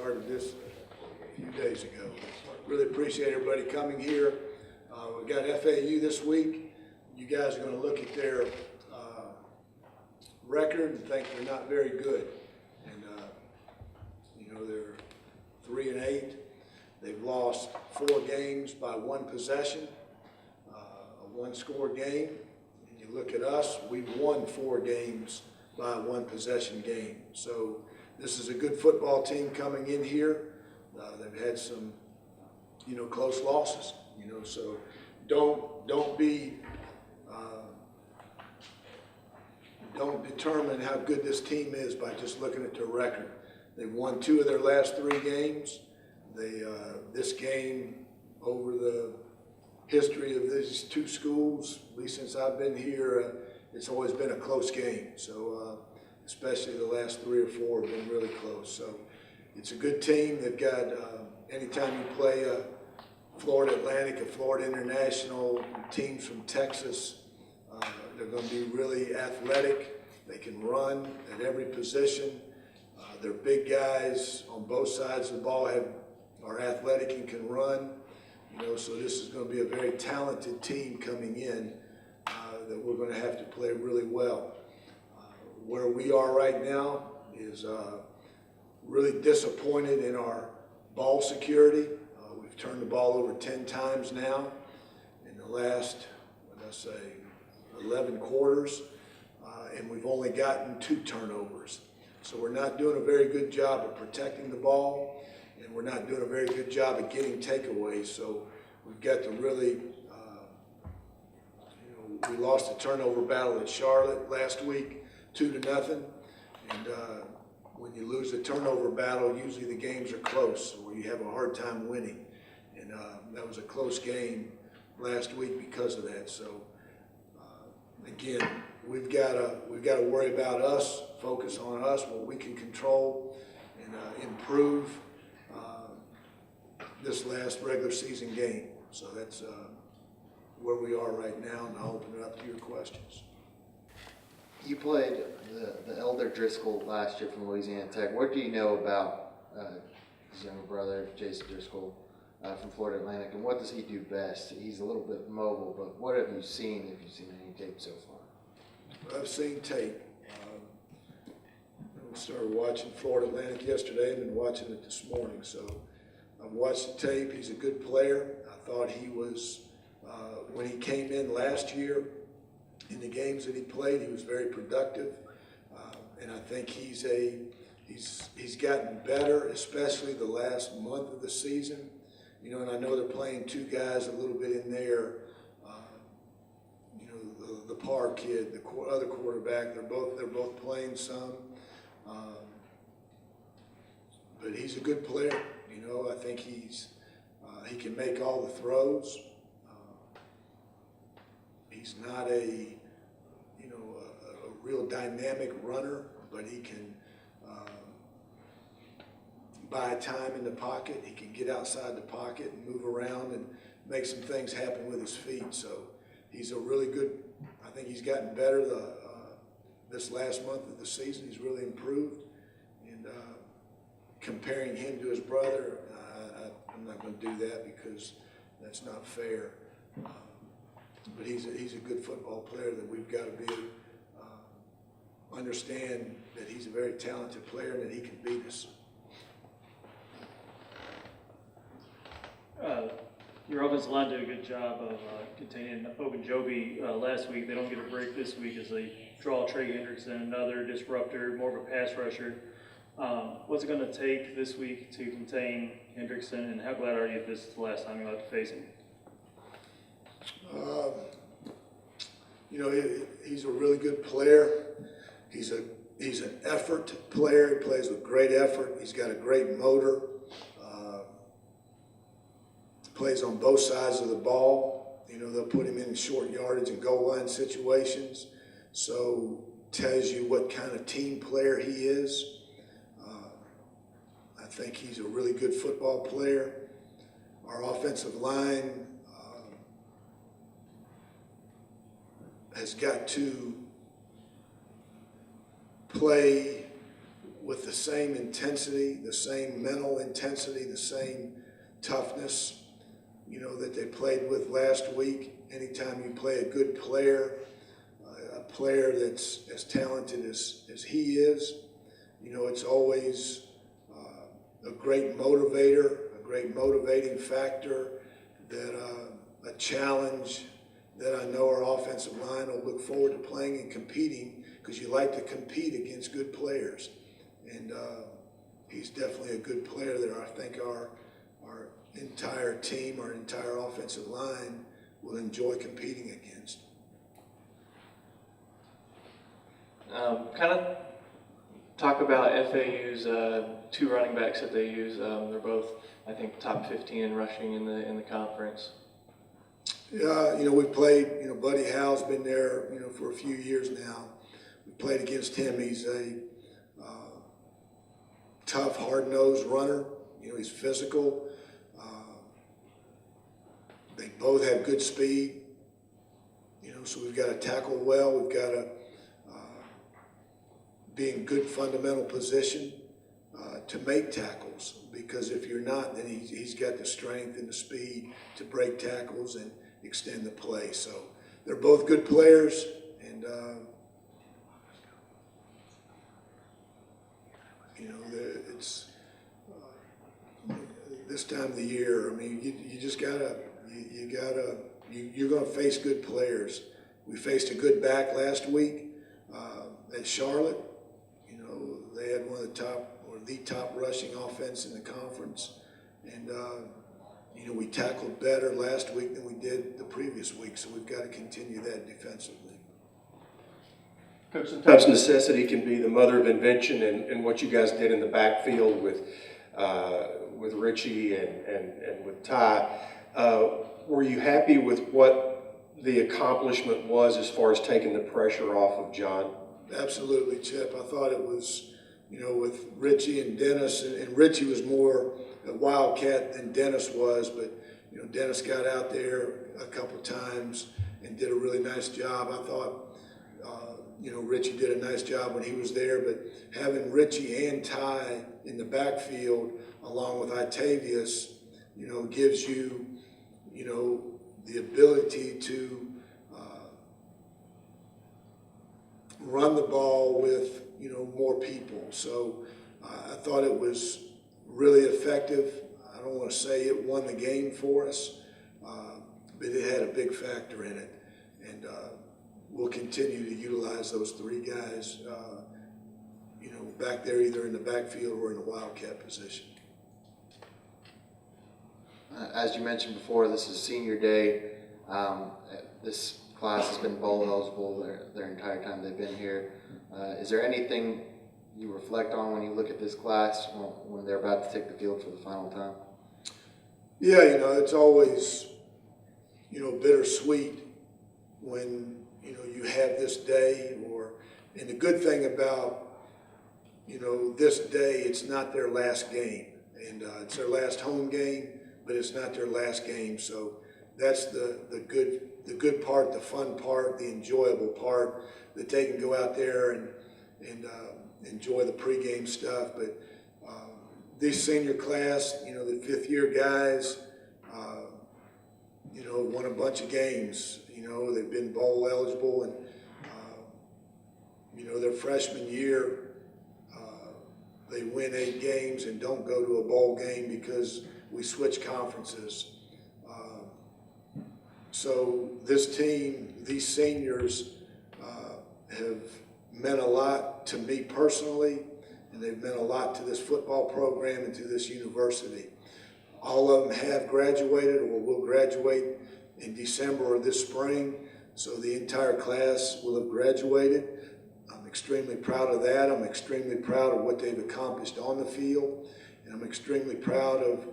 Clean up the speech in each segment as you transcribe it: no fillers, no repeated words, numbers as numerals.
started this a few days ago. Really appreciate everybody coming here. We've got FAU this week. You guys are going to look at their record and think they're not very good. And, they're 3-8. They've lost 4 games by 1 possession, a 1-score game. And you look at us, we've won 4 games by a 1-possession game. So this is a good football team coming in here. They've had some, close losses. So don't determine how good this team is by just looking at their record. They've won 2 of their last 3 games. This game, over the history of these 2 schools, at least since I've been here, it's always been a close game. So especially the last 3 or 4 have been really close. So it's a good team. They've got, anytime you play a Florida Atlantic, a Florida International, teams from Texas, they're going to be really athletic. They can run at every position. They're big guys on both sides of the ball, are athletic and can run. So this is going to be a very talented team coming in that we're going to have to play really well. Where we are right now is really disappointed in our ball security. We've turned the ball over 10 times now in the last, 11 quarters, and we've only gotten 2 turnovers. So we're not doing a very good job of protecting the ball, and we're not doing a very good job of getting takeaways. So we've got to really, we lost a turnover battle at Charlotte last week, 2-0. And when you lose a turnover battle, usually the games are close, or you have a hard time winning. And that was a close game last week because of that. So again, we've got to worry about us, focus on us, what we can control, and improve this last regular season game. So that's where we are right now, and I'll open it up to your questions. You played the elder Driscoll last year from Louisiana Tech. What do you know about his younger brother, Jason Driscoll, from Florida Atlantic, and what does he do best? He's a little bit mobile, but what have you seen, if you've seen any tape so far? I've seen tape. I started watching Florida Atlantic yesterday. I've been watching it this morning. So I've watched the tape. He's a good player. I thought he was, when he came in last year, in the games that he played, he was very productive. And I think he's gotten better, especially the last month of the season. And I know they're playing 2 guys a little bit in there. The Parr kid, the other quarterback, they're both playing some. But he's a good player. I think he can make all the throws. He's not a real dynamic runner, but he can buy time in the pocket. He can get outside the pocket and move around and make some things happen with his feet. So he's a really good. I think he's gotten better this last month of the season. He's really improved. And comparing him to his brother, I'm not going to do that because that's not fair. But he's a good football player that we've got to be understand that he's a very talented player and that he can beat us. Your offensive line did a good job of containing Ogunjobi last week. They don't get a break this week as they draw Trey Hendrickson, another disruptor, more of a pass rusher. What's it going to take this week to contain Hendrickson, and how glad are you this is the last time you'll have to face him? He's a really good player. He's an effort player. He plays with great effort. He's got a great motor. Plays on both sides of the ball. They'll put him in short yardage and goal line situations. So tells you what kind of team player he is. I think he's a really good football player. Our offensive line has got to play with the same intensity, the same mental intensity, the same toughness, that they played with last week. Anytime you play a good player, a player that's as talented as he is, it's always a great motivator, a great motivating factor, that a challenge that I know our offensive line will look forward to playing and competing, because you like to compete against good players. And he's definitely a good player that I think our entire team, our entire offensive line will enjoy competing against. Kind of talk about FAU's two running backs that they use. They're both, I think, top 15 in rushing in the conference. Yeah, we've played, Buddy Howell's been there, for a few years now. We played against him. He's a tough, hard-nosed runner. He's physical. They both have good speed. So we've got to tackle well. We've got to be in good fundamental position to make tackles, because if you're not, then he's got the strength and the speed to break tackles and extend the play. So they're both good players, and it's this time of the year. I mean, you just gotta you're gonna face good players. We faced a good back last week at Charlotte. They had one of the top rushing offense in the conference, and we tackled better last week than we did the previous week. So we've got to continue that defensively. Coach, sometimes necessity can be the mother of invention, and what you guys did in the backfield with Richie and with Ty. Were you happy with what the accomplishment was as far as taking the pressure off of John? Absolutely, Chip. I thought it was, with Richie and Dennis, and Richie was more a wildcat than Dennis was, but Dennis got out there a couple times and did a really nice job. I thought Richie did a nice job when he was there, but having Richie and Ty in the backfield along with Itavius, gives you, the ability to run the ball with, more people. So I thought it was really effective. I don't want to say it won the game for us, but it had a big factor in it. And we'll continue to utilize those three guys, back there, either in the backfield or in the wildcat position. As you mentioned before, this is senior day. This class has been bowl eligible their entire time they've been here. Is there anything you reflect on when you look at this class when they're about to take the field for the final time? Yeah, it's always, bittersweet when, you have this day, and the good thing about, this day, it's not their last game, and it's their last home game, but it's not their last game. So that's the good part, the fun part, the enjoyable part, that they can go out there and enjoy the pregame stuff. But this senior class, the fifth-year guys, won a bunch of games. They've been bowl eligible, and their freshman year, they win 8 games and don't go to a bowl game because we switch conferences. So this team, these seniors, have meant a lot to me personally, and they've meant a lot to this football program and to this university. All of them have graduated or will graduate in December or this spring, so the entire class will have graduated. I'm extremely proud of that. I'm extremely proud of what they've accomplished on the field, and I'm extremely proud of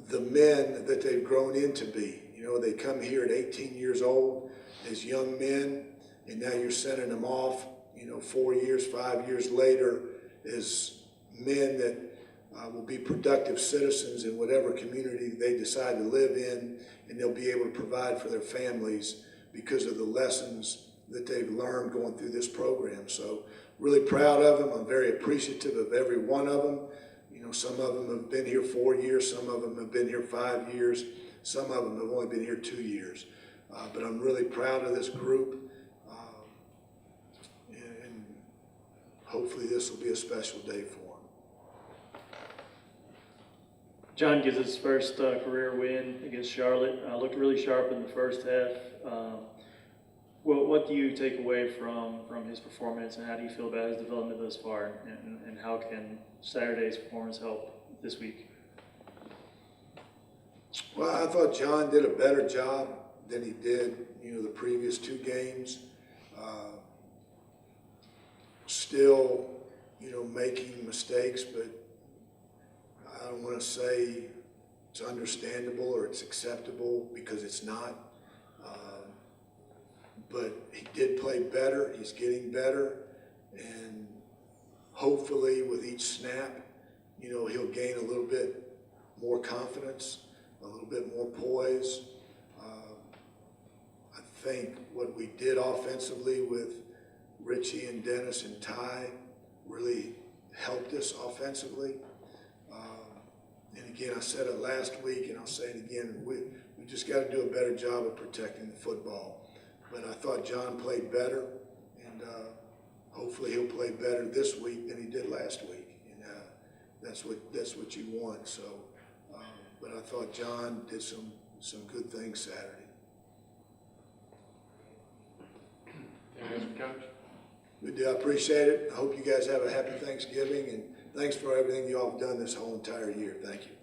the men that they've grown into be. They come here at 18 years old as young men, and now you're sending them off, 4 years, 5 years later as men that will be productive citizens in whatever community they decide to live in, and they'll be able to provide for their families because of the lessons that they've learned going through this program. So really proud of them. I'm very appreciative of every one of them. You know, some of them have been here 4 years, some of them have been here 5 years, some of them have only been here 2 years. But I'm really proud of this group, and hopefully this will be a special day for them. John gets his first career win against Charlotte. Looked really sharp in the first half. What do you take away from his performance, and how do you feel about his development thus far, and how can Saturday's performance help this week? Well, I thought John did a better job than he did, you know, the previous 2 games. Still, you know, making mistakes, but I don't want to say it's understandable or it's acceptable, because it's not. But he did play better. He's getting better, and hopefully with each snap, you know, he'll gain a little bit more confidence, a little bit more poise. I think what we did offensively with Richie and Dennis and Ty really helped us offensively. And again, I said it last week, and I'll say it again, we just got to do a better job of protecting the football. But I thought John played better, and hopefully he'll play better this week than he did last week. And that's what you want. So, but I thought John did some good things Saturday. Coach? Good deal. I appreciate it. I hope you guys have a happy Thanksgiving, and thanks for everything you all have done this whole entire year. Thank you.